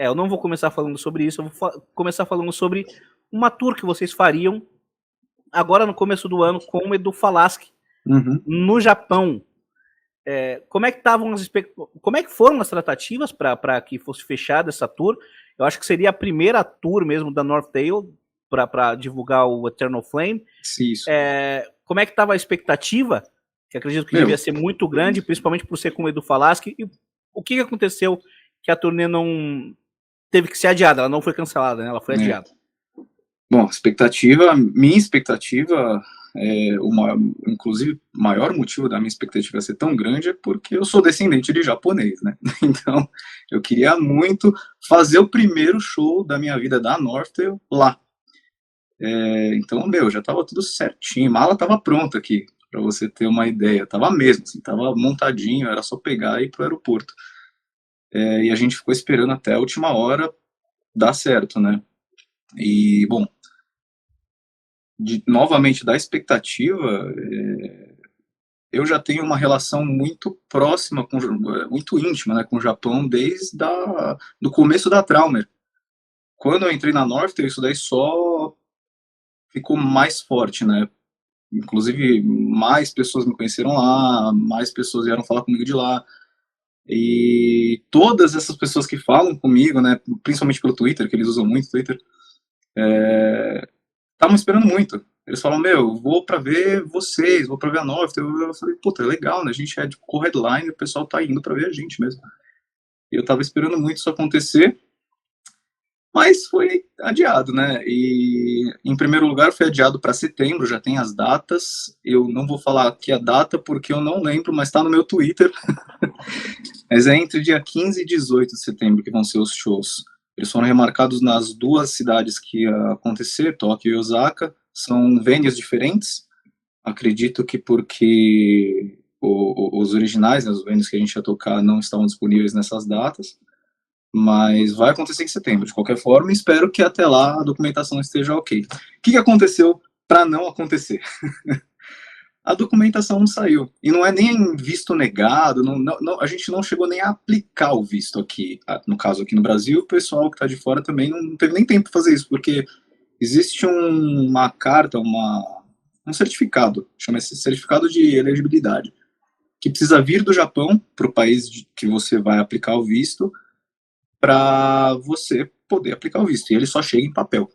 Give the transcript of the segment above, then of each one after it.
eu não vou começar falando sobre isso, eu vou começar falando sobre uma tour que vocês fariam agora no começo do ano com o Edu Falaschi no Japão. Como é que como é que foram as tratativas para que fosse fechada essa tour? Eu acho que seria a primeira tour mesmo da Northtail para divulgar o Eternal Flame. Isso. Como é que estava a expectativa? Que acredito que devia ser muito grande, principalmente por ser com o Edu Falaschi. E o que aconteceu que a turnê não teve que ser adiada? Ela não foi cancelada, né? Ela foi adiada. Bom, minha expectativa, inclusive o maior motivo da minha expectativa ser tão grande é porque eu sou descendente de japonês, né? Então, eu queria muito fazer o primeiro show da minha vida da Northtail lá. Então, já estava tudo certinho, a mala estava pronta aqui, para você ter uma ideia, estava mesmo, assim, estava montadinho, era só pegar e ir pro aeroporto. E a gente ficou esperando até a última hora dar certo, né? E, bom, novamente, da expectativa, eu já tenho uma relação muito próxima, muito íntima, né, com o Japão desde do começo da Traumer. Quando eu entrei na Northtail, isso daí só ficou mais forte, né? Inclusive, mais pessoas me conheceram lá, mais pessoas vieram falar comigo de lá. E todas essas pessoas que falam comigo, né, principalmente pelo Twitter, que eles usam muito o Twitter, estavam esperando muito. Eles falam, vou pra ver vocês, vou pra ver a Northtail. Eu falei, puta, é legal, né? A gente é de co-headline, o pessoal tá indo pra ver a gente mesmo. E eu tava esperando muito isso acontecer, mas foi adiado, né? E, em primeiro lugar, foi adiado para setembro, já tem as datas. Eu não vou falar aqui a data porque eu não lembro, mas tá no meu Twitter. Mas é entre dia 15 e 18 de setembro que vão ser os shows. Eles foram remarcados nas duas cidades que ia acontecer, Tóquio e Osaka. São venues diferentes. Acredito que porque os originais, né, os venues que a gente ia tocar, não estavam disponíveis nessas datas. Mas vai acontecer em setembro, de qualquer forma. Espero que até lá a documentação esteja ok. O que aconteceu para não acontecer? A documentação não saiu. E não é nem visto negado, a gente não chegou nem a aplicar o visto aqui. No caso, aqui no Brasil, o pessoal que está de fora também não teve nem tempo para fazer isso, porque existe uma carta, um certificado, chama-se certificado de elegibilidade, que precisa vir do Japão para o país que você vai aplicar o visto, para você poder aplicar o visto. E ele só chega em papel.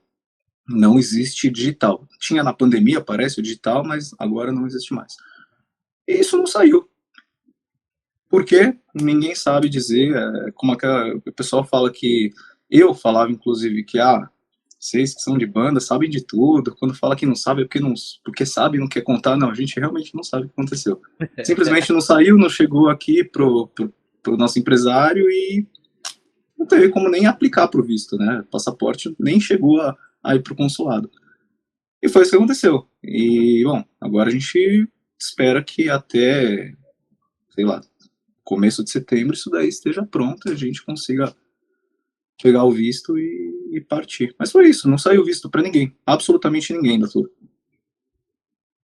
Não existe digital. Tinha na pandemia, parece, o digital, mas agora não existe mais. E isso não saiu. Por quê? Ninguém sabe dizer. Como o pessoal fala que... Eu falava, inclusive, que vocês que são de banda sabem de tudo. Quando fala que não sabe, porque sabe e não quer contar. Não, a gente realmente não sabe o que aconteceu. Simplesmente não saiu, não chegou aqui pro nosso empresário e não teve como nem aplicar pro visto, né? O passaporte nem chegou a ir pro consulado. E foi isso que aconteceu. E, bom, agora a gente espera que até, sei lá, começo de setembro isso daí esteja pronto e a gente consiga pegar o visto e partir. Mas foi isso, não saiu visto para ninguém. Absolutamente ninguém da tour.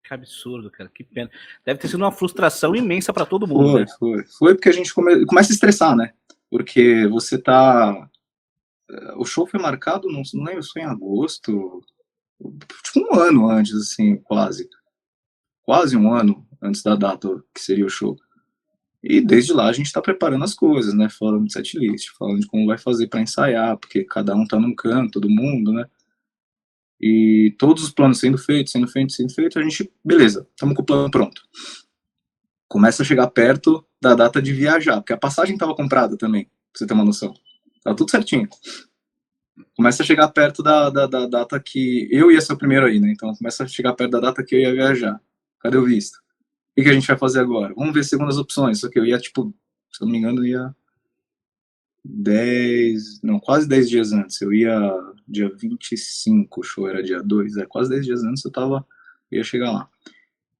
Que absurdo, cara, que pena. Deve ter sido uma frustração imensa para todo mundo, né? Foi porque a gente começa a estressar, né? Porque você tá... O show foi marcado, não lembro se foi em agosto, tipo um ano antes, assim, quase um ano antes da data que seria o show. E desde lá a gente tá preparando as coisas, né? Falando de setlist, falando de como vai fazer para ensaiar, porque cada um tá num canto, todo mundo, né? E todos os planos sendo feitos, a gente, beleza, estamos com o plano pronto. Começa a chegar perto da data de viajar, porque a passagem estava comprada também, pra você ter uma noção. Tava tudo certinho. Começa a chegar perto da data que eu ia ser o primeiro aí, né? Então começa a chegar perto da data que eu ia viajar. Cadê o visto? O que a gente vai fazer agora? Vamos ver segundas opções. Só que eu ia, tipo, se eu não me engano, ia quase 10 dias antes. Eu ia dia 25, o show era dia 2, quase 10 dias antes eu ia chegar lá.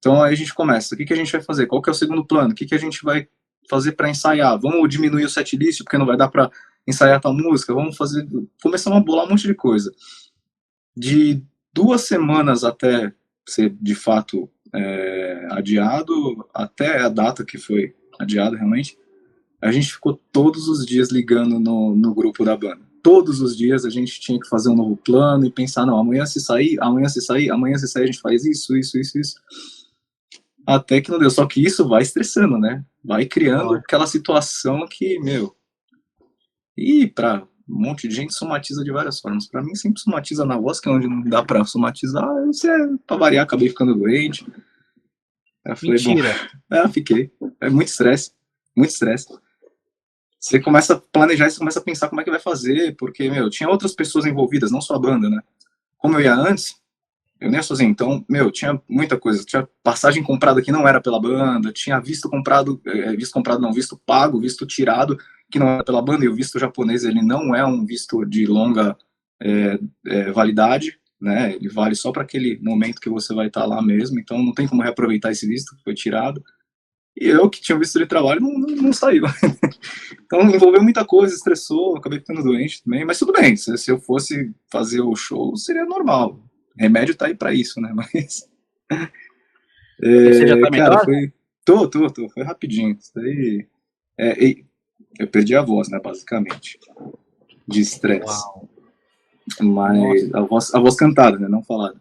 Então aí a gente começa. O que a gente vai fazer? Qual que é o segundo plano? O que a gente vai fazer para ensaiar? Vamos diminuir o setlist porque não vai dar para ensaiar tal música? Começamos a bolar um monte de coisa. De 2 semanas até ser de fato adiado, até a data que foi adiado realmente, a gente ficou todos os dias ligando no grupo da banda. todos os dias a gente tinha que fazer um novo plano e pensar, não, amanhã se sair, a gente faz isso. Até que não deu. Só que isso vai estressando, né? Vai criando aquela situação que, meu... E pra um monte de gente somatiza de várias formas. Pra mim sempre somatiza na voz, que é onde não dá pra somatizar. Pra variar, acabei ficando doente. Eu falei, mentira. Fiquei. É muito estresse. Muito estresse. Você começa a planejar e você começa a pensar como é que vai fazer, porque, meu, tinha outras pessoas envolvidas, não só a banda, né? Como eu ia antes, eu nem ia sozinho, então, meu, tinha muita coisa. Tinha passagem comprada que não era pela banda, tinha visto pago, visto tirado, que não era pela banda, e o visto japonês, ele não é um visto de longa validade, né? Ele vale só para aquele momento que você vai estar lá mesmo, então não tem como reaproveitar esse visto que foi tirado. E eu, que tinha visto de trabalho, não saiu. Então, envolveu muita coisa, estressou, acabei ficando doente também. Mas tudo bem, se eu fosse fazer o show, seria normal. Remédio tá aí pra isso, né? Mas... Você já tá melhor? Tô. Foi rapidinho. Isso daí... eu perdi a voz, né, basicamente. De estresse. Mas a voz cantada, né, não falada.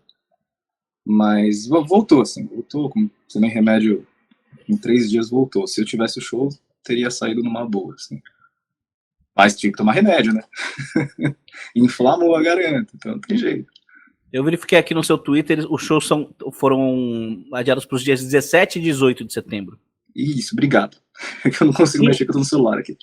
Mas voltou, assim. Voltou, sem nem remédio... Em 3 dias voltou. Se eu tivesse o show, teria saído numa boa, assim. Mas tinha que tomar remédio, né? Inflamou a garganta, então não tem jeito. Eu verifiquei aqui no seu Twitter, os shows foram adiados para os dias 17 e 18 de setembro. Isso, obrigado. É que eu não consigo mexer, que eu tô no celular aqui.